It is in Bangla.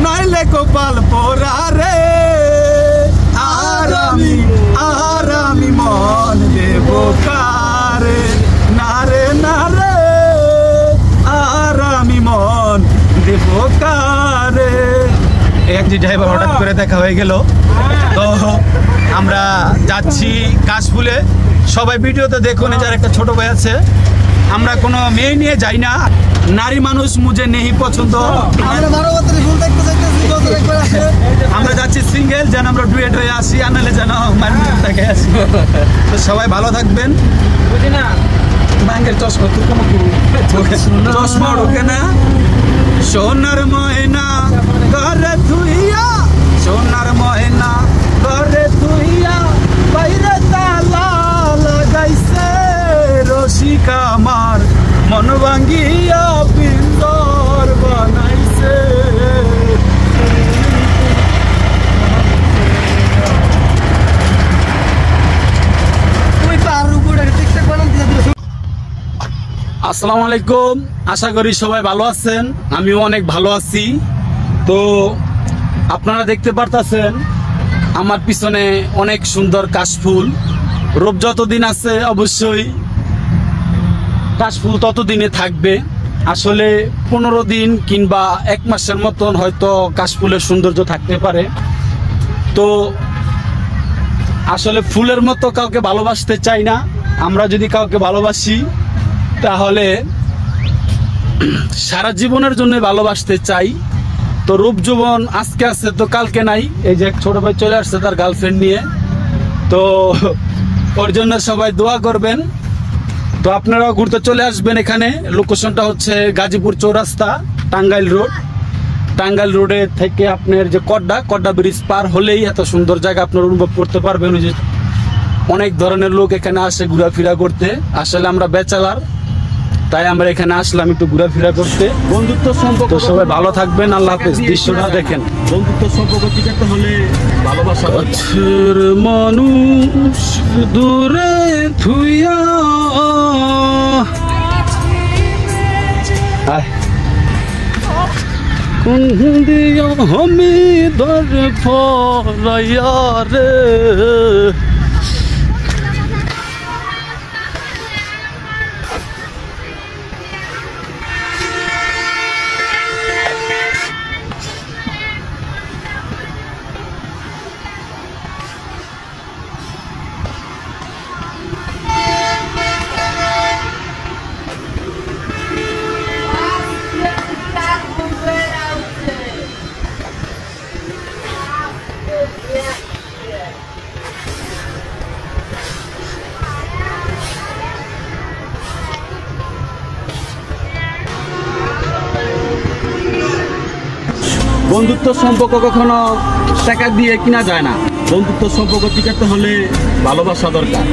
নইলে কপাল পোড়া রে। আর আমি মন দেব কারে, না রে না রে, আর আমি মন দেব কারে। একটি ড্রাইভার হঠাৎ করে দেখা হয়ে গেল, তো আমরা যাচ্ছি কাশফুলে। সবাই ভিডিওতে দেখুন, যার একটা ছোট ভাই আছে। আমরা কোনো মেয়ে নিয়ে যাই না, নারী মানুষ মুঝে নেই পছন্দ। আমরা যাচ্ছি সিঙ্গেল, যেন আমরা ডুয়েট হয়ে আসি, আনালে যেন মারমিটাকে আসি। তো সবাই ভালো থাকবেন। বুঝি না ব্যাংকের চশমা চশমা ঢোকে না। সোনার ময়না ঘরে থুইয়া, সোনার ময়না ঘরে থুইয়া, বাইরে তালা লাগাইছে রসিক আমার, মন ভাঙ্গিয়া পিন্দর বানাইছে। আসসালামু আলাইকুম, আশা করি সবাই ভালো আছেন। আমিও অনেক ভালো আছি। তো আপনারা দেখতে পারতেছেন আমার পিছনে অনেক সুন্দর কাশফুল। রূপ যতদিন আছে অবশ্যই কাশফুল ততদিনে থাকবে। আসলে 15 দিন কিংবা 1 মাসের মতন হয়তো কাশফুলের সৌন্দর্য থাকতে পারে। তো আসলে ফুলের মতো কাউকে ভালোবাসতে চাই না। আমরা যদি কাউকে ভালোবাসি তাহলে সারা জীবনের জন্য ভালোবাসতে চাই। তো রূপ যৌবন আজকে আছে তো কালকে নাই। এই যে ছোট ভাই চলে আসছে তার গার্লফ্রেন্ড নিয়ে, তো ওর জন্য সবাই দোয়া করবেন। তো আপনারাও ঘুরতে চলে আসবেন। এখানে লোকেশনটা হচ্ছে গাজীপুর চৌরাস্তা, টাঙ্গাইল রোড। টাঙ্গাইল রোডে থেকে আপনার যে কড্ডা ব্রিজ পার হলেই এত সুন্দর জায়গা আপনার অনুভব করতে পারবেন। ওই যে অনেক ধরনের লোক এখানে আসে ঘোরাফেরা করতে। আসলে আমরা ব্যাচেলার, তাই আমরা এখানে আসলাম একটু ঘোরাফেরা করতে। বন্ধুত্ব সম্পর্ক, সবাই ভালো থাকবেন। আল্লাহ হাফেজ। দৃশ্যটা দেখেন। বন্ধুত্ব সম্পর্ক টিকাতে হলে ভালোবাসা। কাছের মানুষ দূরে থুইয়া, কোন দিয়া আমি ধরে পড়াইয়া রে। বন্ধুত্ব সম্পর্ক কখনো টাকা দিয়ে কিনা যায় না। বন্ধুত্ব সম্পর্ক টিকাতে হলে ভালোবাসা দরকার।